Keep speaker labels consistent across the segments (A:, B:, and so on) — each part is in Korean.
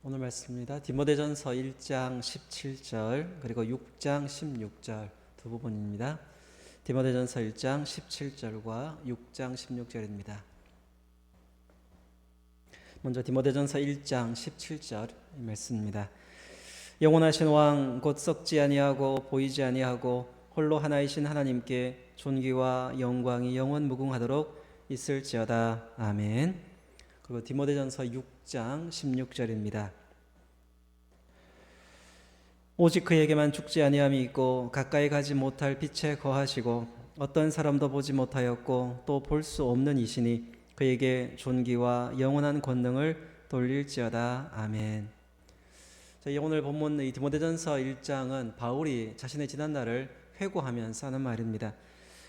A: 오늘 말씀입니다. 디모데전서 1장 17절 그리고 6장 16절 두 부분입니다. 디모데전서 1장 17절과 6장 16절입니다. 먼저 디모데전서 1장 17절 말씀입니다. 영원하신 왕 곧 썩지 아니하고 보이지 아니하고 홀로 하나이신 하나님께 존귀와 영광이 영원 무궁하도록 있을지어다. 아멘. 그리고 디모데전서 6장 16절입니다. 오직 그에게만 죽지 아니함이 있고 가까이 가지 못할 빛에 거하시고 어떤 사람도 보지 못하였고 또 볼 수 없는 이시니 그에게 존귀와 영원한 권능을 돌릴지어다. 아멘. 오늘 본문 이 디모데전서 1장은 바울이 자신의 지난 날을 회고하면서 하는 말입니다.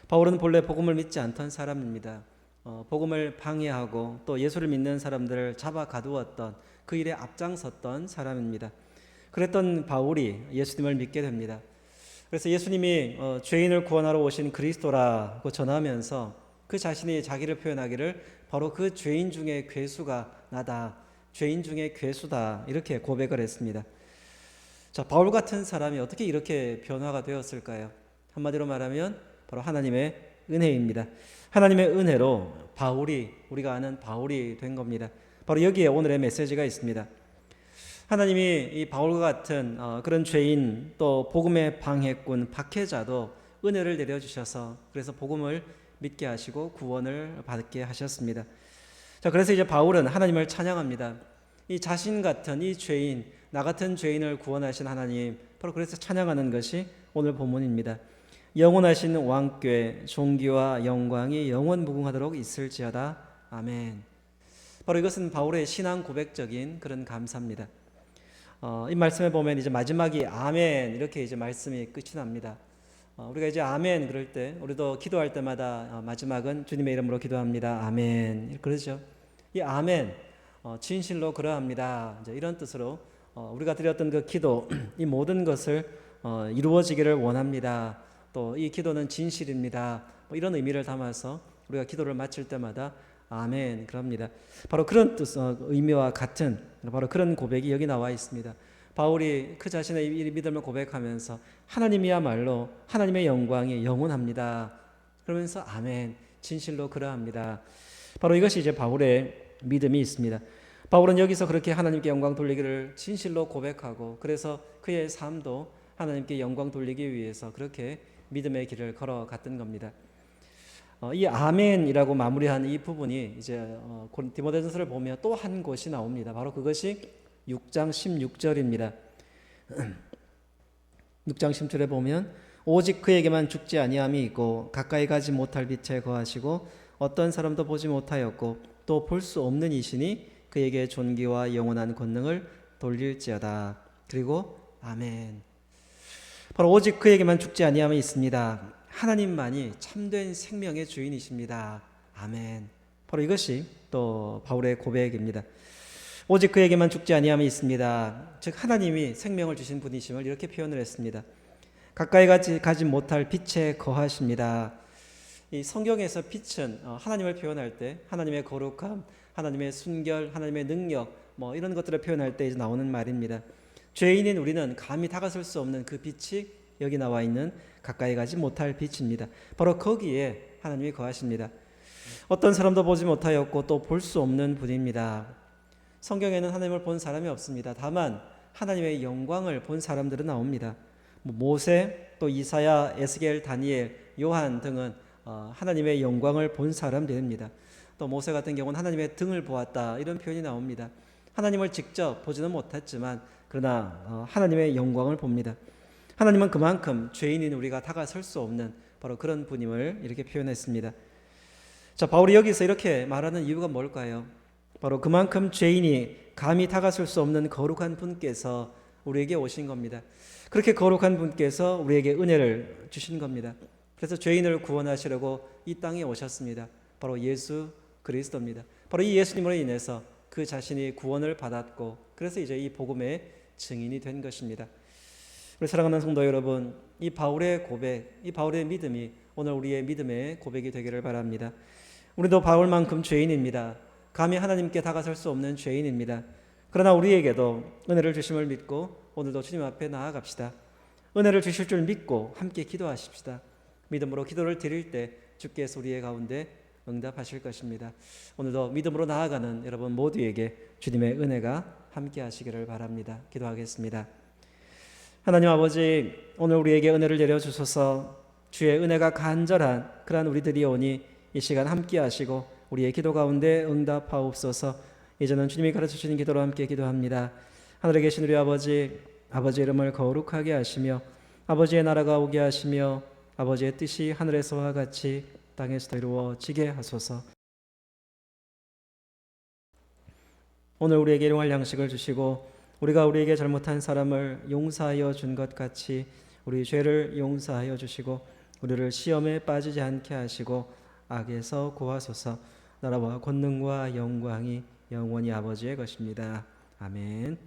A: 바울은 본래 복음을 믿지 않던 사람입니다. 복음을 방해하고 또 예수를 믿는 사람들을 잡아 가두었던 그 일에 앞장섰던 사람입니다. 그랬던 바울이 예수님을 믿게 됩니다. 그래서 예수님이 죄인을 구원하러 오신 그리스도라고 전하면서 그 자신이 자기를 표현하기를 바로 그 죄인 중에 괴수가 나다, 죄인 중에 괴수다 이렇게 고백을 했습니다. 자, 바울 같은 사람이 어떻게 이렇게 변화가 되었을까요? 한마디로 말하면 바로 하나님의 은혜입니다. 하나님의 은혜로 바울이, 우리가 아는 바울이 된 겁니다. 바로 여기에 오늘의 메시지가 있습니다. 하나님이 이 바울과 같은 그런 죄인 또 복음의 방해꾼 박해자도 은혜를 내려주셔서 그래서 복음을 믿게 하시고 구원을 받게 하셨습니다. 자, 그래서 이제 바울은 하나님을 찬양합니다. 이 자신 같은 이 죄인, 나 같은 죄인을 구원하신 하나님, 바로 그래서 찬양하는 것이 오늘 본문입니다. 영원하신 왕께 존귀와 영광이 영원 무궁하도록 있을지어다. 아멘. 바로 이것은 바울의 신앙 고백적인 그런 감사입니다. 이 말씀에 보면 이제 마지막이 아멘 이렇게 이제 말씀이 끝이 납니다. 우리가 이제 아멘 그럴 때 우리도 기도할 때마다 마지막은 주님의 이름으로 기도합니다. 아멘 그러죠. 이 아멘 진실로 그러합니다. 이제 이런 뜻으로 우리가 드렸던 그 기도 이 모든 것을 이루어지기를 원합니다. 또 이 기도는 진실입니다. 이런 의미를 담아서 우리가 기도를 마칠 때마다 아멘 그럽니다. 바로 그런 뜻, 의미와 같은 바로 그런 고백이 여기 나와 있습니다. 바울이 그 자신의 믿음을 고백하면서 하나님이야말로 하나님의 영광이 영원합니다. 그러면서 아멘 진실로 그러합니다. 바로 이것이 이제 바울의 믿음이 있습니다. 바울은 여기서 그렇게 하나님께 영광 돌리기를 진실로 고백하고 그래서 그의 삶도 하나님께 영광 돌리기 위해서 그렇게 믿음의 길을 걸어갔던 겁니다. 이 아멘이라고 마무리한 이 부분이 이제 디모데전서를 보면 또 한 곳이 나옵니다. 바로 그것이 6장 16절입니다. 6장 16절에 보면 오직 그에게만 죽지 아니함이 있고 가까이 가지 못할 빛에 거하시고 어떤 사람도 보지 못하였고 또 볼 수 없는 이시니 그에게 존귀와 영원한 권능을 돌릴지어다. 그리고 아멘. 바로 오직 그에게만 죽지 아니함이 있습니다. 하나님만이 참된 생명의 주인이십니다. 아멘. 바로 이것이 또 바울의 고백입니다. 오직 그에게만 죽지 아니함이 있습니다. 즉 하나님이 생명을 주신 분이심을 이렇게 표현을 했습니다. 가까이 가지 못할 빛에 거하십니다. 이 성경에서 빛은 하나님을 표현할 때 하나님의 거룩함, 하나님의 순결, 하나님의 능력 이런 것들을 표현할 때 이제 나오는 말입니다. 죄인인 우리는 감히 다가설 수 없는 그 빛이 여기 나와 있는 가까이 가지 못할 빛입니다. 바로 거기에 하나님이 거하십니다. 어떤 사람도 보지 못하였고 또 볼 수 없는 분입니다. 성경에는 하나님을 본 사람이 없습니다. 다만 하나님의 영광을 본 사람들은 나옵니다. 모세, 또 이사야, 에스겔, 다니엘, 요한 등은 하나님의 영광을 본 사람들입니다. 또 모세 같은 경우는 하나님의 등을 보았다 이런 표현이 나옵니다. 하나님을 직접 보지는 못했지만 그러나 하나님의 영광을 봅니다. 하나님은 그만큼 죄인인 우리가 다가설 수 없는 바로 그런 분임을 이렇게 표현했습니다. 자, 바울이 여기서 이렇게 말하는 이유가 뭘까요? 바로 그만큼 죄인이 감히 다가설 수 없는 거룩한 분께서 우리에게 오신 겁니다. 그렇게 거룩한 분께서 우리에게 은혜를 주신 겁니다. 그래서 죄인을 구원하시려고 이 땅에 오셨습니다. 바로 예수 그리스도입니다. 바로 이 예수님으로 인해서 그 자신이 구원을 받았고 그래서 이제 이 복음의 증인이 된 것입니다. 우리 사랑하는 성도 여러분, 이 바울의 고백, 이 바울의 믿음이 오늘 우리의 믿음의 고백이 되기를 바랍니다. 우리도 바울만큼 죄인입니다. 감히 하나님께 다가설 수 없는 죄인입니다. 그러나 우리에게도 은혜를 주심을 믿고 오늘도 주님 앞에 나아갑시다. 은혜를 주실 줄 믿고 함께 기도하십시다. 믿음으로 기도를 드릴 때 주께서 우리의 가운데 응답하실 것입니다. 오늘도 믿음으로 나아가는 여러분 모두에게 주님의 은혜가 함께 하시기를 바랍니다. 기도하겠습니다. 하나님 아버지, 오늘 우리에게 은혜를 내려주소서. 주의 은혜가 간절한 그러한 우리들이 오니 이 시간 함께 하시고 우리의 기도 가운데 응답하옵소서. 이제는 주님이 가르쳐주신 기도로 함께 기도합니다. 하늘에 계신 우리 아버지, 아버지의 이름을 거룩하게 하시며 아버지의 나라가 오게 하시며 아버지의 뜻이 하늘에서와 같이 땅에서도 이루어지게 하소서. 오늘 우리에게 일용할 양식을 주시고 우리가 우리에게 잘못한 사람을 용서하여 준 것 같이 우리 죄를 용서하여 주시고 우리를 시험에 빠지지 않게 하시고 악에서 구하소서. 나라와 권능과 영광이 영원히 아버지의 것입니다. 아멘.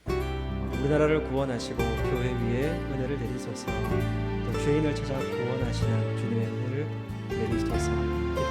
A: 우리나라를 구원하시고 교회 위에 은혜를 내리소서. 또 죄인을 찾아 구원하시는 주님의 은혜를 내리소서.